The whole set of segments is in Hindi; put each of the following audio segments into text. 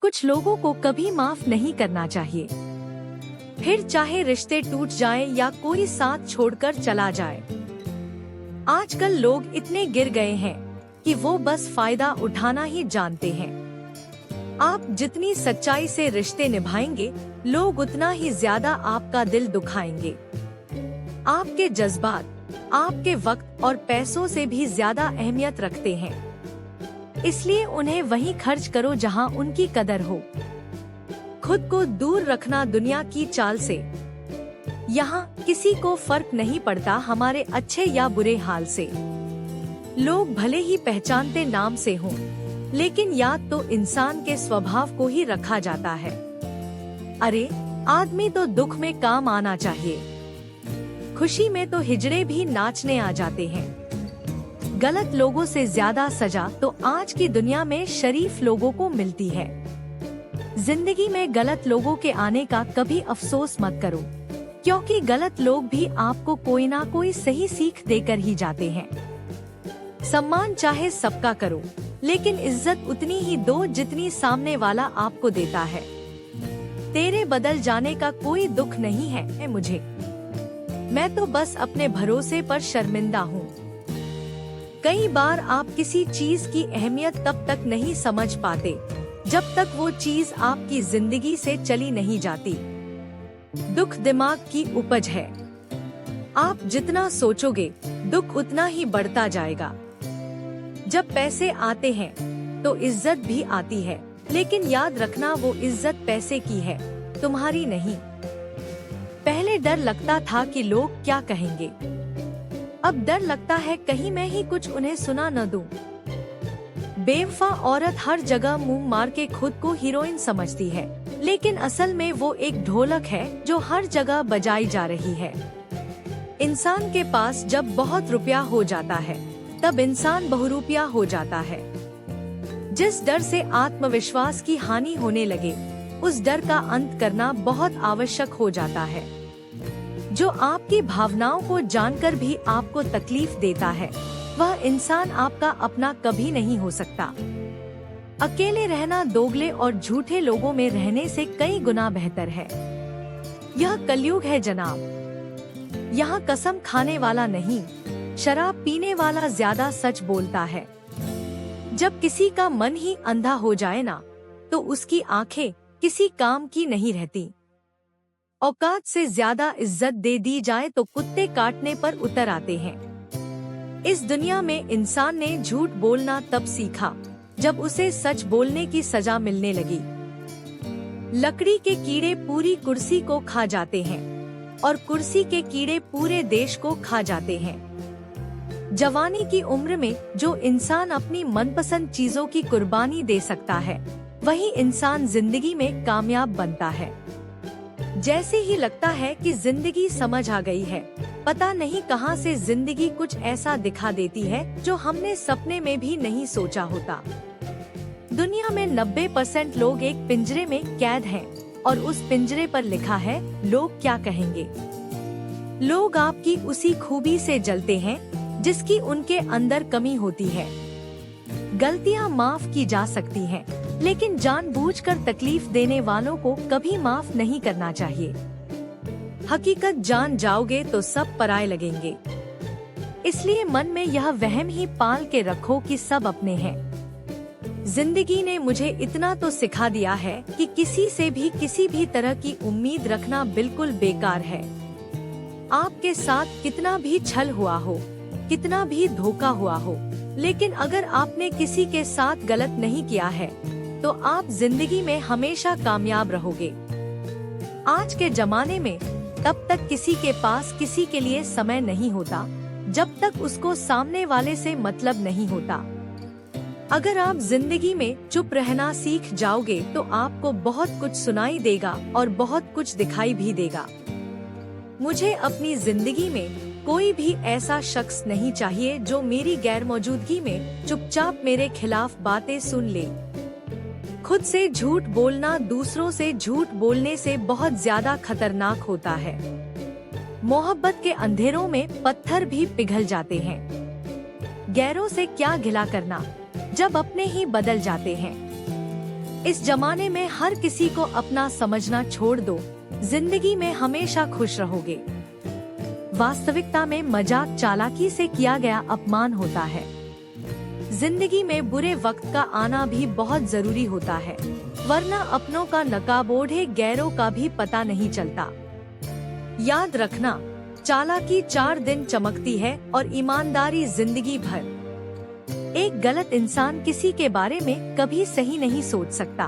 कुछ लोगों को कभी माफ नहीं करना चाहिए, फिर चाहे रिश्ते टूट जाएं या कोई साथ छोड़कर चला जाए। आजकल लोग इतने गिर गए हैं कि वो बस फायदा उठाना ही जानते हैं। आप जितनी सच्चाई से रिश्ते निभाएंगे, लोग उतना ही ज्यादा आपका दिल दुखाएंगे। आपके जज्बात आपके वक्त और पैसों से भी ज्यादा अहमियत रखते हैं, इसलिए उन्हें वहीं खर्च करो जहां उनकी कदर हो। खुद को दूर रखना दुनिया की चाल से। यहाँ किसी को फर्क नहीं पड़ता हमारे अच्छे या बुरे हाल से। लोग भले ही पहचानते नाम से हों, लेकिन याद तो इंसान के स्वभाव को ही रखा जाता है। अरे, आदमी तो दुख में काम आना चाहिए, खुशी में तो हिजड़े भी नाचने आ जाते हैं। गलत लोगों से ज्यादा सजा तो आज की दुनिया में शरीफ लोगों को मिलती है। जिंदगी में गलत लोगों के आने का कभी अफसोस मत करो, क्योंकि गलत लोग भी आपको कोई ना कोई सही सीख देकर ही जाते हैं। सम्मान चाहे सबका करो, लेकिन इज्जत उतनी ही दो जितनी सामने वाला आपको देता है। तेरे बदल जाने का कोई दुख नहीं है मुझे, मैं तो बस अपने भरोसे पर शर्मिंदा हूँ। कई बार आप किसी चीज की अहमियत तब तक नहीं समझ पाते जब तक वो चीज आपकी जिंदगी से चली नहीं जाती। दुख दिमाग की उपज है। आप जितना सोचोगे, दुख उतना ही बढ़ता जाएगा। जब पैसे आते हैं तो इज्जत भी आती है, लेकिन याद रखना वो इज्जत पैसे की है, तुम्हारी नहीं। पहले डर लगता था कि लोग क्या कहेंगे, अब डर लगता है कहीं मैं ही कुछ उन्हें सुना न दूं। बेवफा औरत हर जगह मुंह मार के खुद को हीरोइन समझती है, लेकिन असल में वो एक ढोलक है जो हर जगह बजाई जा रही है। इंसान के पास जब बहुत रुपया हो जाता है, तब इंसान बहुरूपिया हो जाता है। जिस डर से आत्मविश्वास की हानि होने लगे, उस डर का अंत करना बहुत आवश्यक हो जाता है। जो आपकी भावनाओं को जानकर भी आपको तकलीफ देता है, वह इंसान आपका अपना कभी नहीं हो सकता। अकेले रहना दोगले और झूठे लोगों में रहने से कई गुना बेहतर है। यह कलयुग है जनाब। यहाँ कसम खाने वाला नहीं, शराब पीने वाला ज्यादा सच बोलता है। जब किसी का मन ही अंधा हो जाए ना, तो उसकी आंखें किसी काम की नहीं रहती। औकात से ज्यादा इज्जत दे दी जाए तो कुत्ते काटने पर उतर आते हैं। इस दुनिया में इंसान ने झूठ बोलना तब सीखा जब उसे सच बोलने की सजा मिलने लगी। लकड़ी के कीड़े पूरी कुर्सी को खा जाते हैं और कुर्सी के कीड़े पूरे देश को खा जाते हैं। जवानी की उम्र में जो इंसान अपनी मनपसंद चीजों की कुर्बानी दे सकता है, वही इंसान जिंदगी में कामयाब बनता है। जैसे ही लगता है कि जिंदगी समझ आ गई है, पता नहीं कहां से जिंदगी कुछ ऐसा दिखा देती है जो हमने सपने में भी नहीं सोचा होता। दुनिया में 90% लोग एक पिंजरे में कैद हैं और उस पिंजरे पर लिखा है लोग क्या कहेंगे। लोग आपकी उसी खूबी से जलते हैं जिसकी उनके अंदर कमी होती है। गलतियां माफ की जा सकती हैं, लेकिन जानबूझकर तकलीफ देने वालों को कभी माफ नहीं करना चाहिए। हकीकत जान जाओगे तो सब पराये लगेंगे, इसलिए मन में यह वहम ही पाल के रखो कि सब अपने हैं। जिंदगी ने मुझे इतना तो सिखा दिया है कि किसी से भी किसी भी तरह की उम्मीद रखना बिल्कुल बेकार है। आपके साथ कितना भी छल हुआ हो, कितना भी धोखा हुआ हो, लेकिन अगर आपने किसी के साथ गलत नहीं किया है, तो आप जिंदगी में हमेशा कामयाब रहोगे। आज के जमाने में तब तक किसी के पास किसी के लिए समय नहीं होता, जब तक उसको सामने वाले से मतलब नहीं होता। अगर आप जिंदगी में चुप रहना सीख जाओगे, तो आपको बहुत कुछ सुनाई देगा और बहुत कुछ दिखाई भी देगा। मुझे अपनी जिंदगी में कोई भी ऐसा शख्स नहीं चाहिए जो मेरी गैरमौजूदगी में चुपचाप मेरे खिलाफ बातें सुन ले। खुद से झूठ बोलना दूसरों से झूठ बोलने से बहुत ज्यादा खतरनाक होता है। मोहब्बत के अंधेरों में पत्थर भी पिघल जाते हैं। गैरों से क्या गिला करना, जब अपने ही बदल जाते हैं। इस जमाने में हर किसी को अपना समझना छोड़ दो, जिंदगी में हमेशा खुश रहोगे। वास्तविकता में मजाक चालाकी से किया गया अपमान होता है। जिंदगी में बुरे वक्त का आना भी बहुत जरूरी होता है, वरना अपनों का नकाब ओढ़े गैरों का भी पता नहीं चलता। याद रखना, चालाकी 4 दिन चमकती है और ईमानदारी जिंदगी भर। एक गलत इंसान किसी के बारे में कभी सही नहीं सोच सकता।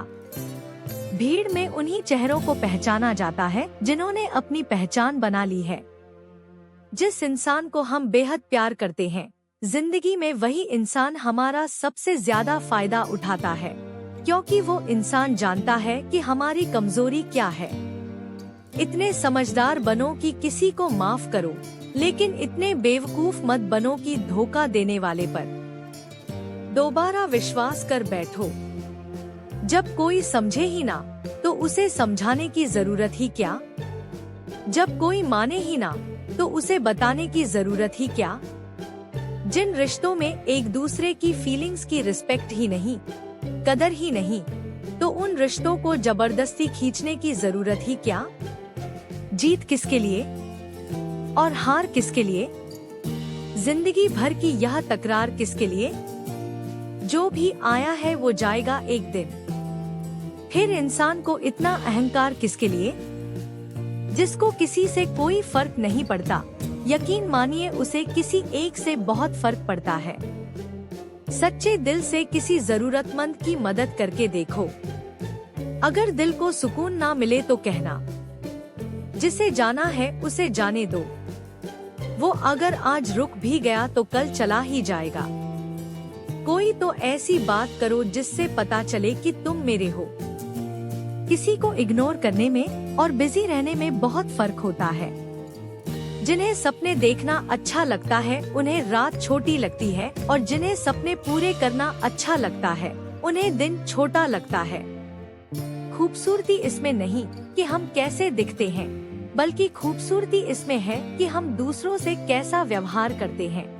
भीड़ में उन्हीं चेहरों को पहचाना जाता है जिन्होंने अपनी पहचान बना ली है। जिस इंसान को हम बेहद प्यार करते हैं, जिंदगी में वही इंसान हमारा सबसे ज्यादा फायदा उठाता है, क्योंकि वो इंसान जानता है कि हमारी कमजोरी क्या है। इतने समझदार बनो कि किसी को माफ करो, लेकिन इतने बेवकूफ मत बनो कि धोखा देने वाले पर दोबारा विश्वास कर बैठो। जब कोई समझे ही ना, तो उसे समझाने की जरूरत ही क्या। जब कोई माने ही ना, तो उसे बताने की जरूरत ही क्या। जिन रिश्तों में एक दूसरे की फीलिंग्स की रिस्पेक्ट ही नहीं, कदर ही नहीं, तो उन रिश्तों को जबरदस्ती खींचने की जरूरत ही क्या। जीत किसके लिए और हार किसके लिए? जिंदगी भर की यह तकरार किसके लिए? जो भी आया है वो जाएगा एक दिन। फिर इंसान को इतना अहंकार किसके लिए? जिसको किसी से कोई फर्क नहीं पड़ता, यकीन मानिए उसे किसी एक से बहुत फर्क पड़ता है। सच्चे दिल से किसी जरूरतमंद की मदद करके देखो। अगर दिल को सुकून ना मिले तो कहना, जिसे जाना है उसे जाने दो। वो अगर आज रुक भी गया तो कल चला ही जाएगा। कोई तो ऐसी बात करो जिससे पता चले कि तुम मेरे हो। किसी को इग्नोर करने में और बिजी रहने में बहुत फर्क होता है। जिन्हें सपने देखना अच्छा लगता है उन्हें रात छोटी लगती है, और जिन्हें सपने पूरे करना अच्छा लगता है उन्हें दिन छोटा लगता है। खूबसूरती इसमें नहीं कि हम कैसे दिखते हैं, बल्कि खूबसूरती इसमें है कि हम दूसरों से कैसा व्यवहार करते हैं।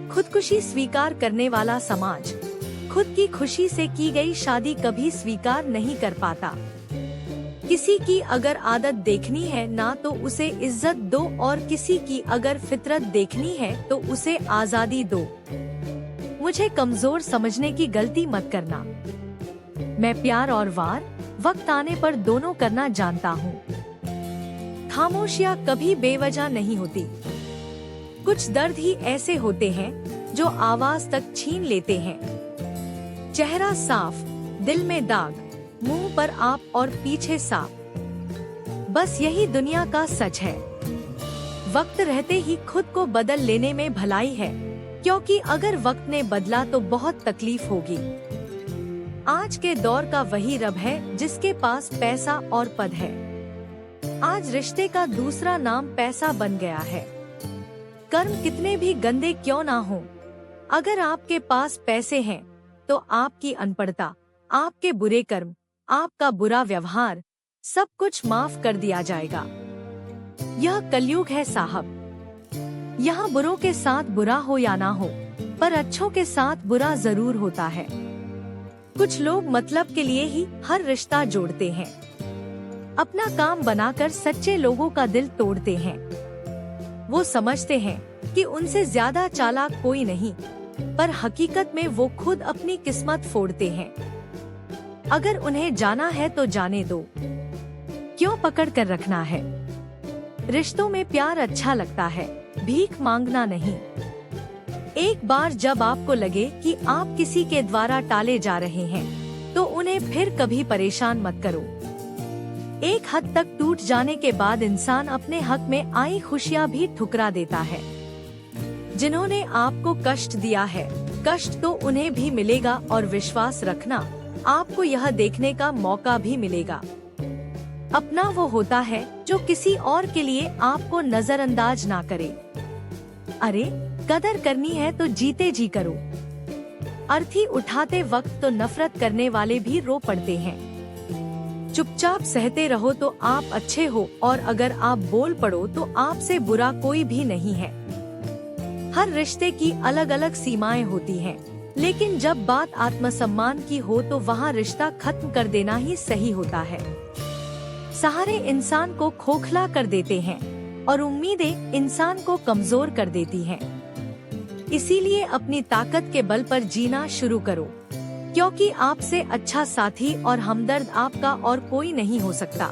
खुदकुशी स्वीकार करने वाला समाज खुद की खुशी से की गई शादी कभी स्वीकार नहीं कर पाता। किसी की अगर आदत देखनी है ना तो उसे इज्जत दो, और किसी की अगर फितरत देखनी है तो उसे आजादी दो। मुझे कमजोर समझने की गलती मत करना। मैं प्यार और वार वक्त आने पर दोनों करना जानता हूँ। खामोशियाँ कभी बेवजह नहीं होती। कुछ दर्द ही ऐसे होते हैं जो आवाज तक छीन लेते हैं। चेहरा साफ, दिल में दाग, मुंह पर आप और पीछे सांप, बस यही दुनिया का सच है। वक्त रहते ही खुद को बदल लेने में भलाई है, क्योंकि अगर वक्त ने बदला तो बहुत तकलीफ होगी। आज के दौर का वही रब है जिसके पास पैसा और पद है। आज रिश्ते का दूसरा नाम पैसा बन गया है। कर्म कितने भी गंदे क्यों ना हो, अगर आपके पास पैसे हैं तो आपकी अनपढ़ता, आपके बुरे कर्म, आपका बुरा व्यवहार, सब कुछ माफ कर दिया जाएगा। यह कलयुग है साहब। यहाँ बुरों के साथ बुरा हो या ना हो, पर अच्छों के साथ बुरा जरूर होता है। कुछ लोग मतलब के लिए ही हर रिश्ता जोड़ते हैं, अपना काम बनाकर सच्चे लोगों का दिल तोड़ते हैं। वो समझते हैं कि उनसे ज्यादा चालाक कोई नहीं, पर हकीकत में वो खुद अपनी किस्मत फोड़ते हैं। अगर उन्हें जाना है तो जाने दो, क्यों पकड़ कर रखना है। रिश्तों में प्यार अच्छा लगता है, भीख मांगना नहीं। एक बार जब आपको लगे कि आप किसी के द्वारा टाले जा रहे हैं, तो उन्हें फिर कभी परेशान मत करो। एक हद तक टूट जाने के बाद इंसान अपने हक में आई खुशियाँ भी ठुकरा देता है। जिन्होंने आपको कष्ट दिया है, कष्ट तो उन्हें भी मिलेगा, और विश्वास रखना, आपको यह देखने का मौका भी मिलेगा। अपना वो होता है जो किसी और के लिए आपको नजरअंदाज ना करे। अरे कदर करनी है तो जीते जी करो। अर्थी उठाते वक्त तो नफरत करने वाले भी रो पड़ते हैं। चुपचाप सहते रहो तो आप अच्छे हो, और अगर आप बोल पड़ो तो आपसे बुरा कोई भी नहीं है। हर रिश्ते की अलग अलग सीमाएं होती हैं, लेकिन जब बात आत्मसम्मान की हो तो वहाँ रिश्ता खत्म कर देना ही सही होता है। सहारे इंसान को खोखला कर देते हैं और उम्मीदें इंसान को कमजोर कर देती हैं। इसीलिए अपनी ताकत के बल पर जीना शुरू करो, क्योंकि आपसे अच्छा साथी और हमदर्द आपका और कोई नहीं हो सकता।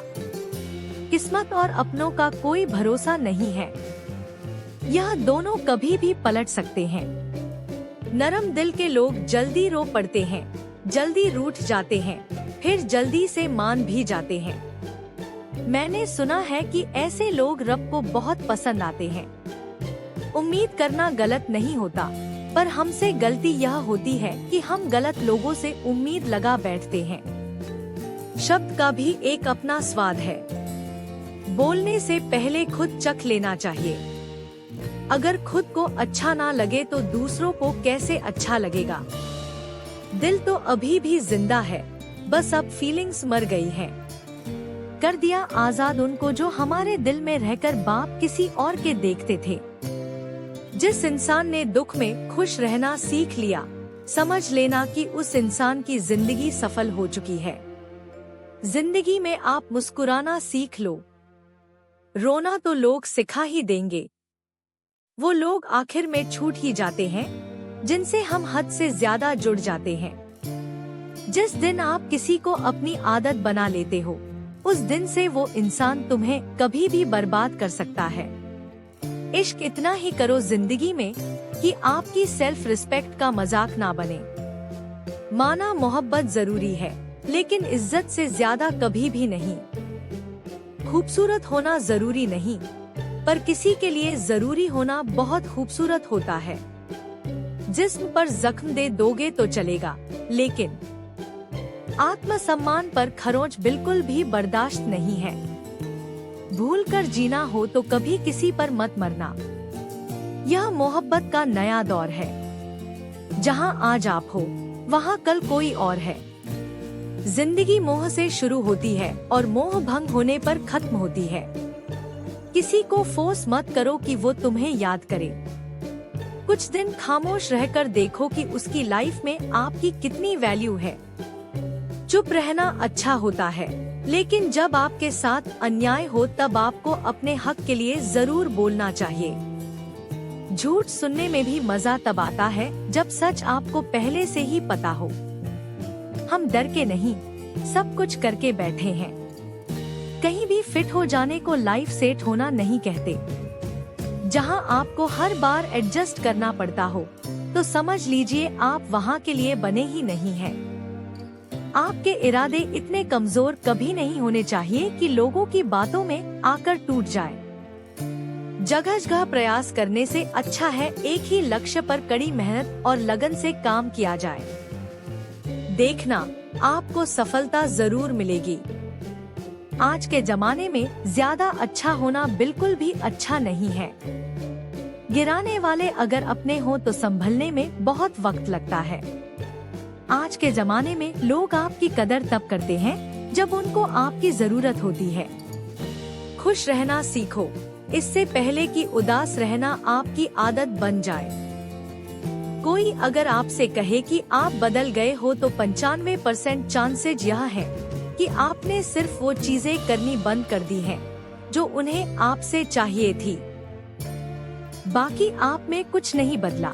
किस्मत और अपनों का कोई भरोसा नहीं है, यह दोनों कभी भी पलट सकते हैं। नरम दिल के लोग जल्दी रो पड़ते हैं, जल्दी रूठ जाते हैं, फिर जल्दी से मान भी जाते हैं। मैंने सुना है कि ऐसे लोग रब को बहुत पसंद आते हैं। उम्मीद करना गलत नहीं होता, पर हमसे गलती यह होती है कि हम गलत लोगों से उम्मीद लगा बैठते हैं। शब्द का भी एक अपना स्वाद है, बोलने से पहले खुद चख लेना चाहिए। अगर खुद को अच्छा ना लगे तो दूसरों को कैसे अच्छा लगेगा। दिल तो अभी भी जिंदा है, बस अब फीलिंग्स मर गई हैं। कर दिया आजाद उनको जो हमारे दिल में रहकर बाप किसी और के देखते थे। जिस इंसान ने दुख में खुश रहना सीख लिया, समझ लेना कि उस इंसान की जिंदगी सफल हो चुकी है। जिंदगी में आप मुस्कुराना सीख लो, रोना तो लोग सिखा ही देंगे। वो लोग आखिर में छूट ही जाते हैं जिनसे हम हद से ज्यादा जुड़ जाते हैं। जिस दिन आप किसी को अपनी आदत बना लेते हो, उस दिन से वो इंसान तुम्हें कभी भी बर्बाद कर सकता है। इश्क इतना ही करो जिंदगी में कि आपकी सेल्फ रिस्पेक्ट का मजाक ना बने। माना मोहब्बत जरूरी है, लेकिन इज्जत से ज्यादा कभी भी नहीं। खूबसूरत होना जरूरी नहीं, पर किसी के लिए जरूरी होना बहुत खूबसूरत होता है। जिस्म पर जख्म दे दोगे तो चलेगा, लेकिन आत्मसम्मान पर खरोंच बिल्कुल भी बर्दाश्त नहीं है। भूल कर जीना हो तो कभी किसी पर मत मरना। यह मोहब्बत का नया दौर है। जहां आज आप हो, वहां कल कोई और है। जिंदगी मोह से शुरू होती है और मोह भंग होने पर खत्म होती है। किसी को फोर्स मत करो कि वो तुम्हें याद करे। कुछ दिन खामोश रहकर देखो कि उसकी लाइफ में आपकी कितनी वैल्यू है। चुप रहना अच्छा होता है, लेकिन जब आपके साथ अन्याय हो तब आपको अपने हक के लिए जरूर बोलना चाहिए। झूठ सुनने में भी मजा तब आता है जब सच आपको पहले से ही पता हो। हम डर के नहीं, सब कुछ करके बैठे हैं। कहीं भी फिट हो जाने को लाइफ सेट होना नहीं कहते। जहां आपको हर बार एडजस्ट करना पड़ता हो, तो समझ लीजिए आप वहां के लिए बने ही नहीं हैं। आपके इरादे इतने कमजोर कभी नहीं होने चाहिए कि लोगों की बातों में आकर टूट जाए। जगह जगह प्रयास करने से अच्छा है एक ही लक्ष्य पर कड़ी मेहनत और लगन से काम किया जाए। देखना, आपको सफलता जरूर मिलेगी। आज के जमाने में ज्यादा अच्छा होना बिल्कुल भी अच्छा नहीं है। गिराने वाले अगर अपने हो तो संभलने में बहुत वक्त लगता है। आज के जमाने में लोग आपकी कदर तब करते हैं जब उनको आपकी जरूरत होती है। खुश रहना सीखो, इससे पहले कि उदास रहना आपकी आदत बन जाए। कोई अगर आपसे कहे कि आप बदल गए हो तो 95% चांसेज यह है कि आपने सिर्फ वो चीजें करनी बंद कर दी हैं जो उन्हें आपसे चाहिए थी। बाकी आप में कुछ नहीं बदला।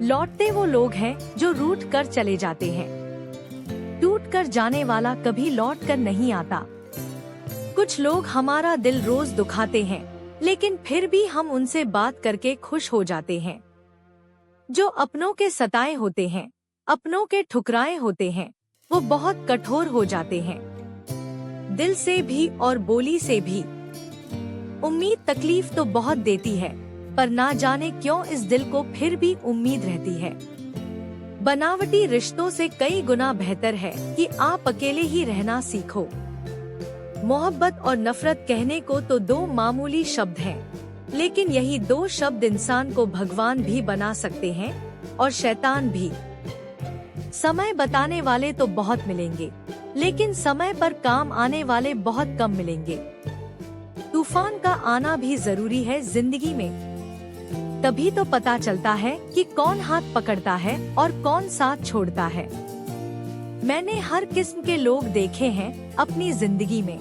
लौटते वो लोग हैं जो रूठ कर चले जाते हैं। टूट कर जाने वाला कभी लौट कर नहीं आता। कुछ लोग हमारा दिल रोज दुखाते हैं, लेकिन फिर भी हम उनसे बात करके खुश हो जाते हैं। जो अपनों के सताए होते हैं, अपनों के ठुकराए होते हैं, वो बहुत कठोर हो जाते हैं, दिल से भी और बोली से भी। उम्मीद तकलीफ तो बहुत देती है, पर ना जाने क्यों इस दिल को फिर भी उम्मीद रहती है। बनावटी रिश्तों से कई गुना बेहतर है कि आप अकेले ही रहना सीखो। मोहब्बत और नफरत कहने को तो दो मामूली शब्द हैं, लेकिन यही दो शब्द इंसान को भगवान भी बना सकते हैं और शैतान भी। समय बताने वाले तो बहुत मिलेंगे, लेकिन समय पर काम आने वाले बहुत कम मिलेंगे। तूफान का आना भी जरूरी है जिंदगी में। तभी तो पता चलता है कि कौन हाथ पकड़ता है और कौन साथ छोड़ता है। मैंने हर किस्म के लोग देखे हैं अपनी जिंदगी में,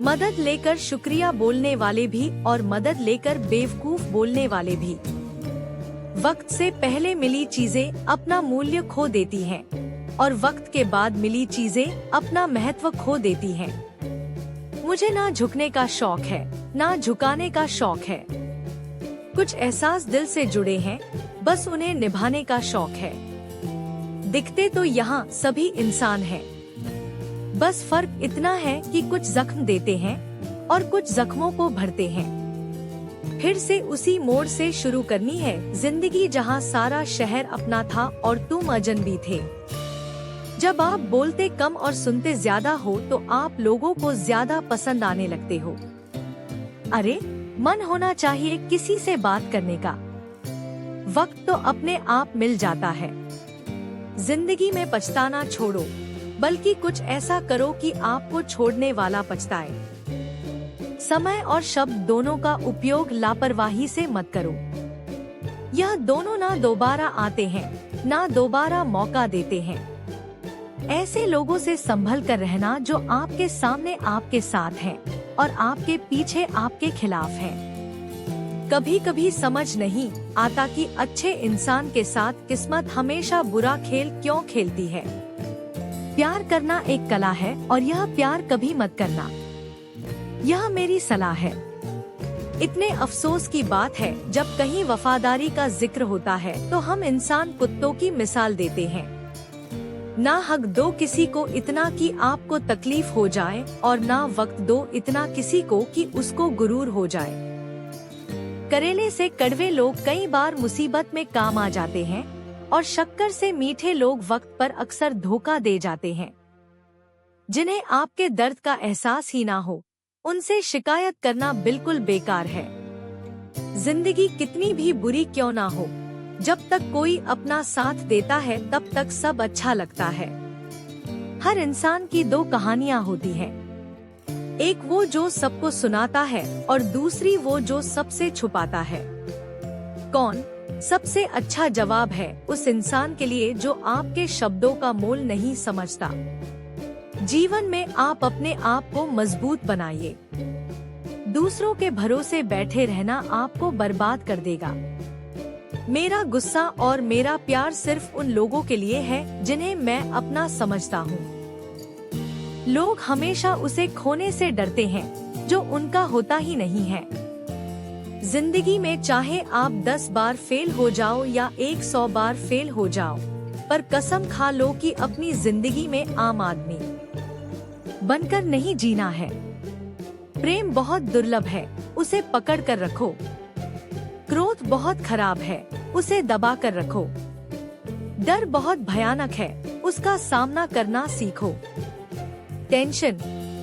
मदद लेकर शुक्रिया बोलने वाले भी और मदद लेकर बेवकूफ बोलने वाले भी। वक्त से पहले मिली चीजें अपना मूल्य खो देती हैं और वक्त के बाद मिली चीजें अपना महत्व खो देती हैं। मुझे ना झुकने का शौक है, ना झुकाने का शौक है। कुछ एहसास दिल से जुड़े हैं, बस उन्हें निभाने का शौक है। दिखते तो यहाँ सभी इंसान हैं, बस फर्क इतना है कि कुछ जख्म देते हैं और कुछ जख्मों को भरते हैं। फिर से उसी मोड़ से शुरू करनी है जिंदगी, जहाँ सारा शहर अपना था और तुम अजनबी थे। जब आप बोलते कम और सुनते ज्यादा हो तो आप लोगों को ज्यादा पसंद आने लगते हो। अरे, मन होना चाहिए किसी से बात करने का, वक्त तो अपने आप मिल जाता है। जिंदगी में पछताना छोड़ो, बल्कि कुछ ऐसा करो कि आपको छोड़ने वाला पछताए। समय और शब्द दोनों का उपयोग लापरवाही से मत करो। यह दोनों ना दोबारा आते हैं, ना दोबारा मौका देते हैं। ऐसे लोगों से संभल कर रहना जो आपके सामने आपके साथ हैं और आपके पीछे आपके खिलाफ हैं। कभी कभी समझ नहीं आता कि अच्छे इंसान के साथ किस्मत हमेशा बुरा खेल क्यों खेलती है। प्यार करना एक कला है और यह प्यार कभी मत करना, यह मेरी सलाह है। इतने अफसोस की बात है जब कहीं वफादारी का जिक्र होता है तो हम इंसान कुत्तों की मिसाल देते हैं। ना हक दो किसी को इतना कि आपको तकलीफ हो जाए और ना वक्त दो इतना किसी को कि उसको गुरूर हो जाए। करेले से कड़वे लोग कई बार मुसीबत में काम आ जाते हैं और शक्कर से मीठे लोग वक्त पर अक्सर धोखा दे जाते हैं। जिन्हें आपके दर्द का एहसास ही ना हो, उनसे शिकायत करना बिल्कुल बेकार है। जिंदगी कितनी भी बुरी क्यों ना हो, जब तक कोई अपना साथ देता है तब तक सब अच्छा लगता है। हर इंसान की दो कहानियाँ होती हैं, एक वो जो सबको सुनाता है और दूसरी वो जो सबसे छुपाता है। कौन सबसे अच्छा जवाब है उस इंसान के लिए जो आपके शब्दों का मोल नहीं समझता। जीवन में आप अपने आप को मजबूत बनाइए। दूसरों के भरोसे बैठे रहना आपको बर्बाद कर देगा। मेरा गुस्सा और मेरा प्यार सिर्फ उन लोगों के लिए है जिन्हें मैं अपना समझता हूँ। लोग हमेशा उसे खोने से डरते हैं जो उनका होता ही नहीं है। जिंदगी में चाहे आप 10 बार फेल हो जाओ या 100 बार फेल हो जाओ, पर कसम खा लो कि अपनी जिंदगी में आम आदमी बनकर नहीं जीना है। प्रेम बहुत दुर्लभ है, उसे पकड़ कर रखो। क्रोध बहुत खराब है, उसे दबा कर रखो। डर बहुत भयानक है, उसका सामना करना सीखो। टेंशन,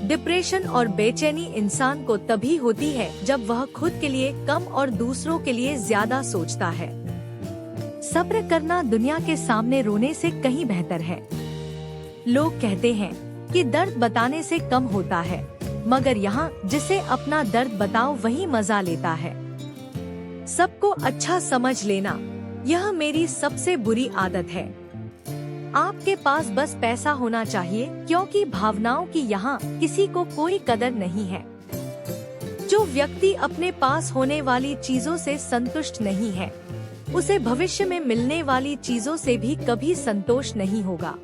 डिप्रेशन और बेचैनी इंसान को तभी होती है जब वह खुद के लिए कम और दूसरों के लिए ज्यादा सोचता है। सब्र करना दुनिया के सामने रोने से कहीं बेहतर है। लोग कहते हैं कि दर्द बताने से कम होता है, मगर यहाँ जिसे अपना दर्द बताओ वही मजा लेता है। सबको अच्छा समझ लेना, यह मेरी सबसे बुरी आदत है। आपके पास बस पैसा होना चाहिए, क्योंकि भावनाओं की यहाँ किसी को कोई कदर नहीं है। जो व्यक्ति अपने पास होने वाली चीजों से संतुष्ट नहीं है, उसे भविष्य में मिलने वाली चीजों से भी कभी संतोष नहीं होगा।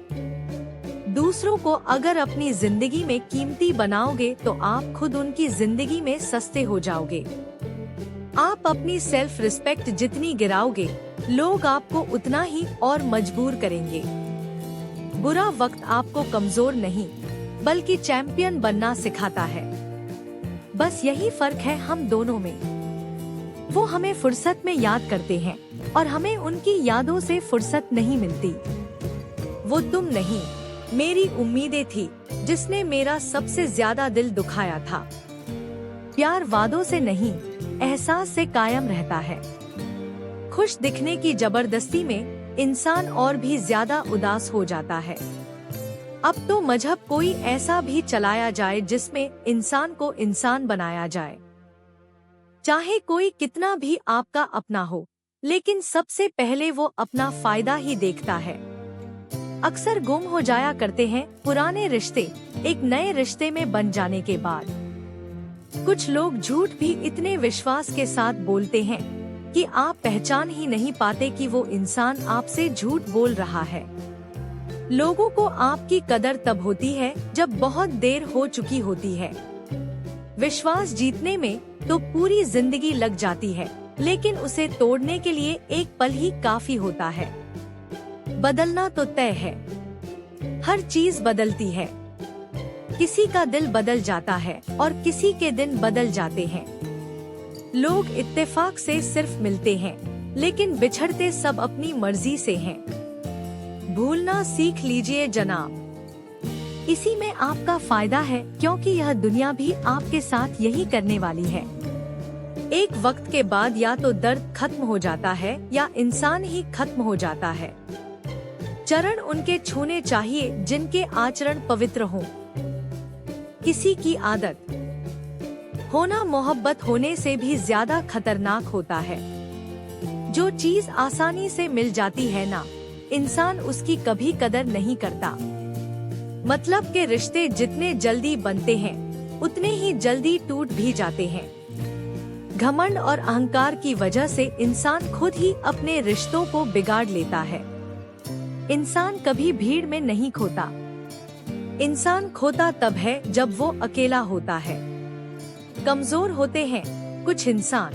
दूसरों को अगर अपनी जिंदगी में कीमती बनाओगे तो आप खुद उनकी जिंदगी में सस्ते हो जाओगे। आप अपनी सेल्फ रिस्पेक्ट जितनी गिराओगे, लोग आपको उतना ही और मजबूर करेंगे। बुरा वक्त आपको कमजोर नहीं, बल्कि चैंपियन बनना सिखाता है। बस यही फर्क है हम दोनों में। वो हमें फुर्सत में याद करते हैं और हमें उनकी यादों से फुर्सत नहीं मिलती। वो तुम नहीं, मेरी उम्मीदें थी जिसने मेरा सबसे ज्यादा दिल दुखाया था। प्यार वादों से नहीं, एहसास से कायम रहता है। खुश दिखने की जबरदस्ती में इंसान और भी ज्यादा उदास हो जाता है। अब तो मजहब कोई ऐसा भी चलाया जाए जिसमें इंसान को इंसान बनाया जाए। चाहे कोई कितना भी आपका अपना हो, लेकिन सबसे पहले वो अपना फायदा ही देखता है। अक्सर गुम हो जाया करते हैं पुराने रिश्ते एक नए रिश्ते में बन जाने के बाद। कुछ लोग झूठ भी इतने विश्वास के साथ बोलते हैं कि आप पहचान ही नहीं पाते कि वो इंसान आपसे झूठ बोल रहा है। लोगों को आपकी कदर तब होती है जब बहुत देर हो चुकी होती है। विश्वास जीतने में तो पूरी जिंदगी लग जाती है, लेकिन उसे तोड़ने के लिए एक पल ही काफी होता है। बदलना तो तय है, हर चीज बदलती है। किसी का दिल बदल जाता है और किसी के दिन बदल जाते हैं। लोग इत्तेफाक से सिर्फ मिलते हैं, लेकिन बिछड़ते सब अपनी मर्जी से हैं। भूलना सीख लीजिए जनाब, इसी में आपका फायदा है, क्योंकि यह दुनिया भी आपके साथ यही करने वाली है। एक वक्त के बाद या तो दर्द खत्म हो जाता है या इंसान ही खत्म हो जाता है। चरण उनके छूने चाहिए जिनके आचरण पवित्र हों। किसी की आदत होना मोहब्बत होने से भी ज्यादा खतरनाक होता है। जो चीज आसानी से मिल जाती है ना, इंसान उसकी कभी कदर नहीं करता। मतलब के रिश्ते जितने जल्दी बनते हैं, उतने ही जल्दी टूट भी जाते हैं। घमंड और अहंकार की वजह से इंसान खुद ही अपने रिश्तों को बिगाड़ लेता है। इंसान कभी भीड़ में नहीं खोता। इंसान खोता तब है जब वो अकेला होता है। कमजोर होते हैं कुछ इंसान,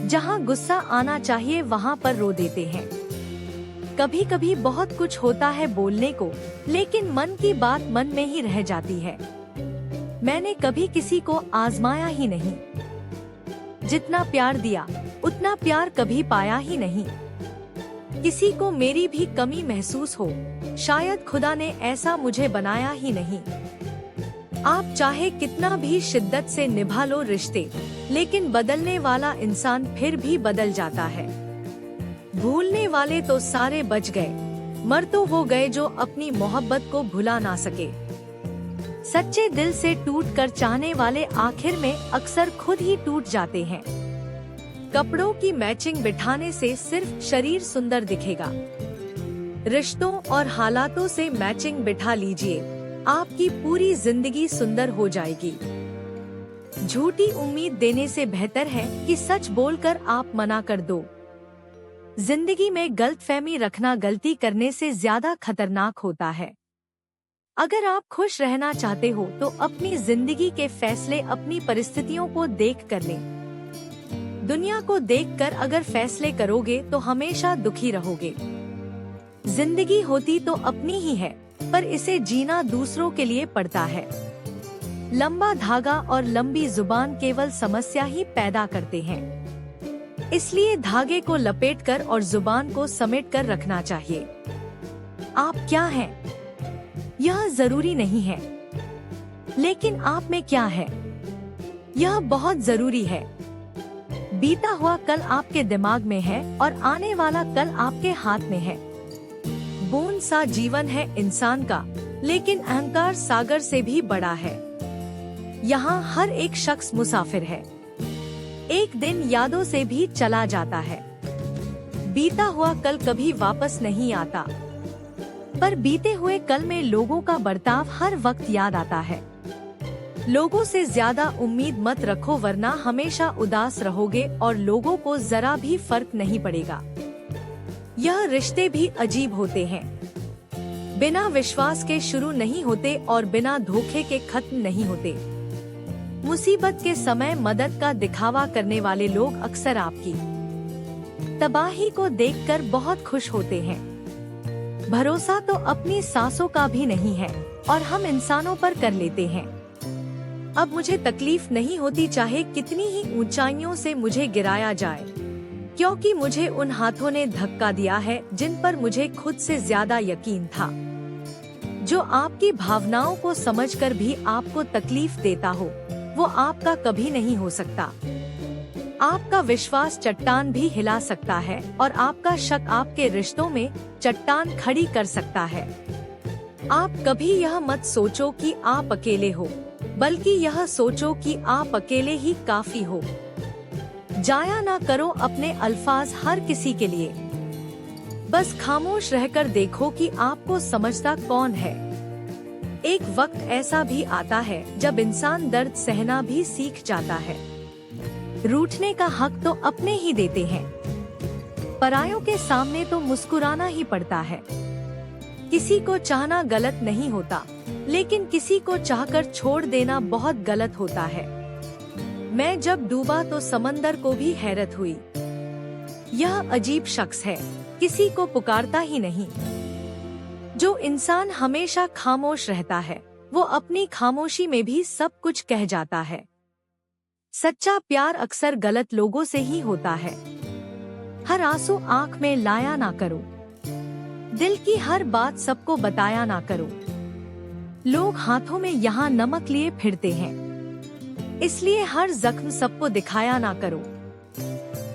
जहाँ गुस्सा आना चाहिए वहाँ पर रो देते हैं। कभी कभी बहुत कुछ होता है बोलने को, लेकिन मन की बात मन में ही रह जाती है। मैंने कभी किसी को आजमाया ही नहीं। जितना प्यार दिया उतना प्यार कभी पाया ही नहीं। किसी को मेरी भी कमी महसूस हो, शायद खुदा ने ऐसा मुझे बनाया ही नहीं। आप चाहे कितना भी शिद्दत से निभा लो रिश्ते, लेकिन बदलने वाला इंसान फिर भी बदल जाता है। भूलने वाले तो सारे बच गए, मर तो वो गए जो अपनी मोहब्बत को भुला ना सके। सच्चे दिल से टूटकर चाहने वाले आखिर में अक्सर खुद ही टूट जाते हैं। कपड़ों की मैचिंग बिठाने से सिर्फ शरीर सुंदर दिखेगा। रिश्तों और हालातों से मैचिंग बिठा लीजिए, आपकी पूरी जिंदगी सुंदर हो जाएगी। झूठी उम्मीद देने से बेहतर है कि सच बोलकर आप मना कर दो। जिंदगी में गलतफहमी रखना गलती करने से ज्यादा खतरनाक होता है। अगर आप खुश रहना चाहते हो तो अपनी जिंदगी के फैसले अपनी परिस्थितियों को देख कर लें। दुनिया को देखकर अगर फैसले करोगे तो हमेशा दुखी रहोगे। जिंदगी होती तो अपनी ही है, पर इसे जीना दूसरों के लिए पड़ता है। लंबा धागा और लंबी जुबान केवल समस्या ही पैदा करते हैं। इसलिए धागे को लपेटकर और जुबान को समेटकर रखना चाहिए। आप क्या हैं, यह जरूरी नहीं है, लेकिन आप में क्या है, यह बहुत जरूरी है। बीता हुआ कल आपके दिमाग में है और आने वाला कल आपके हाथ में है। बूंद सा जीवन है इंसान का, लेकिन अहंकार सागर से भी बड़ा है। यहाँ हर एक शख्स मुसाफिर है, एक दिन यादों से भी चला जाता है। बीता हुआ कल कभी वापस नहीं आता, पर बीते हुए कल में लोगों का बर्ताव हर वक्त याद आता है। लोगों से ज्यादा उम्मीद मत रखो, वरना हमेशा उदास रहोगे और लोगों को जरा भी फर्क नहीं पड़ेगा। यह रिश्ते भी अजीब होते हैं, बिना विश्वास के शुरू नहीं होते और बिना धोखे के खत्म नहीं होते। मुसीबत के समय मदद का दिखावा करने वाले लोग अक्सर आपकी तबाही को देखकर बहुत खुश होते हैं। भरोसा तो अपनी सांसों का भी नहीं है और हम इंसानों पर कर लेते हैं। अब मुझे तकलीफ नहीं होती चाहे कितनी ही ऊंचाइयों से मुझे गिराया जाए, क्योंकि मुझे उन हाथों ने धक्का दिया है जिन पर मुझे खुद से ज्यादा यकीन था। जो आपकी भावनाओं को समझकर भी आपको तकलीफ देता हो, वो आपका कभी नहीं हो सकता। आपका विश्वास चट्टान भी हिला सकता है और आपका शक आपके रिश्तों में चट्टान खड़ी कर सकता है। आप कभी यह मत सोचो कि आप अकेले हो, बल्कि यह सोचो कि आप अकेले ही काफी हो। जाया ना करो अपने अल्फाज हर किसी के लिए। बस खामोश रहकर देखो कि आपको समझता कौन है। एक वक्त ऐसा भी आता है जब इंसान दर्द सहना भी सीख जाता है। रूठने का हक तो अपने ही देते हैं, परायों के सामने तो मुस्कुराना ही पड़ता है। किसी को चाहना गलत नहीं होता, लेकिन किसी को चाहकर छोड़ देना बहुत गलत होता है। मैं जब डूबा तो समंदर को भी हैरत हुई। यह अजीब शख्स है, किसी को पुकारता ही नहीं। जो इंसान हमेशा खामोश रहता है, वो अपनी खामोशी में भी सब कुछ कह जाता है। सच्चा प्यार अक्सर गलत लोगों से ही होता है। हर आंसू आंख में लाया ना करो, दिल की हर बात सबको बताया ना करो। लोग हाथों में यहाँ नमक लिए फिरते हैं, इसलिए हर जख्म सबको दिखाया ना करो।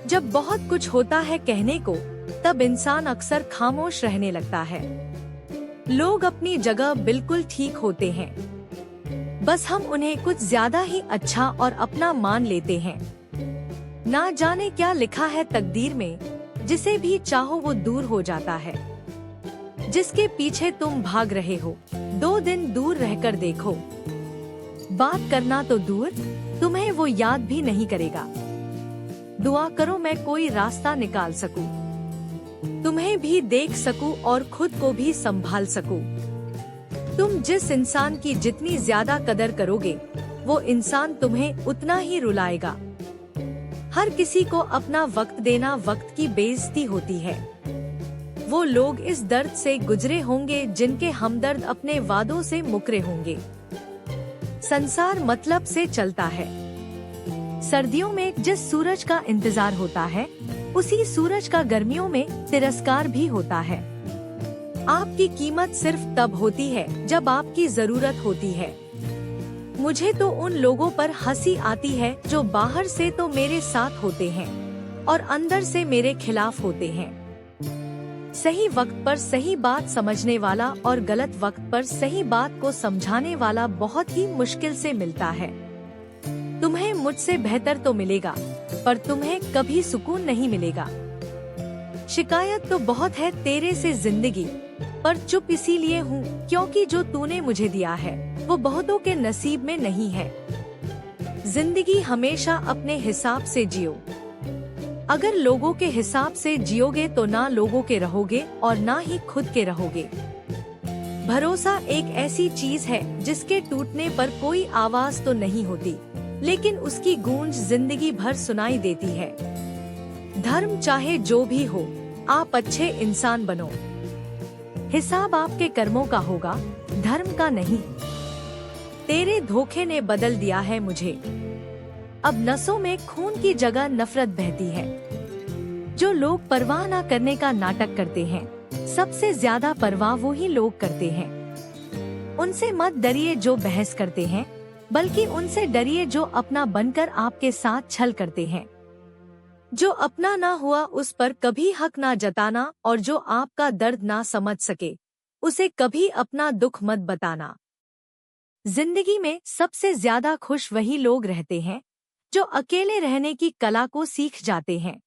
जब बहुत कुछ होता है कहने को, तब इंसान अक्सर खामोश रहने लगता है। लोग अपनी जगह बिल्कुल ठीक होते हैं, बस हम उन्हें कुछ ज्यादा ही अच्छा और अपना मान लेते हैं। ना जाने क्या लिखा है तकदीर में, जिसे भी चाहो वो दूर हो जाता है। जिसके पीछे तुम भाग रहे हो, 2 दिन दूर रहकर देखो। बात करना तो दूर, तुम्हें वो याद भी नहीं करेगा। दुआ करो मैं कोई रास्ता निकाल सकूं, तुम्हें भी देख सकूं और खुद को भी संभाल सकूं। तुम जिस इंसान की जितनी ज्यादा कदर करोगे, वो इंसान तुम्हें उतना ही रुलाएगा। हर किसी को अपना वक्त देना वक्त की बेइज्जती होती है। वो लोग इस दर्द से गुजरे होंगे जिनके हमदर्द अपने वादों से मुकरे होंगे। संसार मतलब से चलता है। सर्दियों में जिस सूरज का इंतजार होता है, उसी सूरज का गर्मियों में तिरस्कार भी होता है। आपकी कीमत सिर्फ तब होती है जब आपकी जरूरत होती है। मुझे तो उन लोगों पर हंसी आती है जो बाहर से तो मेरे साथ होते हैं और अंदर से मेरे खिलाफ होते हैं। सही वक्त पर सही बात समझने वाला और गलत वक्त पर सही बात को समझाने वाला बहुत ही मुश्किल से मिलता है। तुम्हें मुझसे बेहतर तो मिलेगा, पर तुम्हें कभी सुकून नहीं मिलेगा। शिकायत तो बहुत है तेरे से जिंदगी, पर चुप इसीलिए हूँ क्योंकि जो तूने मुझे दिया है वो बहुतों के नसीब में नहीं है। जिंदगी हमेशा अपने हिसाब से जियो। अगर लोगों के हिसाब से जियोगे तो ना लोगों के रहोगे और ना ही खुद के रहोगे। भरोसा एक ऐसी चीज है जिसके टूटने पर कोई आवाज तो नहीं होती, लेकिन उसकी गूंज जिंदगी भर सुनाई देती है। धर्म चाहे जो भी हो, आप अच्छे इंसान बनो। हिसाब आपके कर्मों का होगा, धर्म का नहीं। तेरे धोखे ने बदल दिया है मुझे। अब नसों में खून की जगह नफरत बहती है। जो लोग परवाह न करने का नाटक करते हैं, सबसे ज्यादा परवाह वो ही लोग करते हैं। उनसे मत डरिए जो बहस करते हैं, बल्कि उनसे डरिए जो अपना बनकर आपके साथ छल करते हैं। जो अपना ना हुआ उस पर कभी हक ना जताना, और जो आपका दर्द ना समझ सके उसे कभी अपना दुख मत बताना। जिंदगी में सबसे ज्यादा खुश वही लोग रहते हैं जो अकेले रहने की कला को सीख जाते हैं।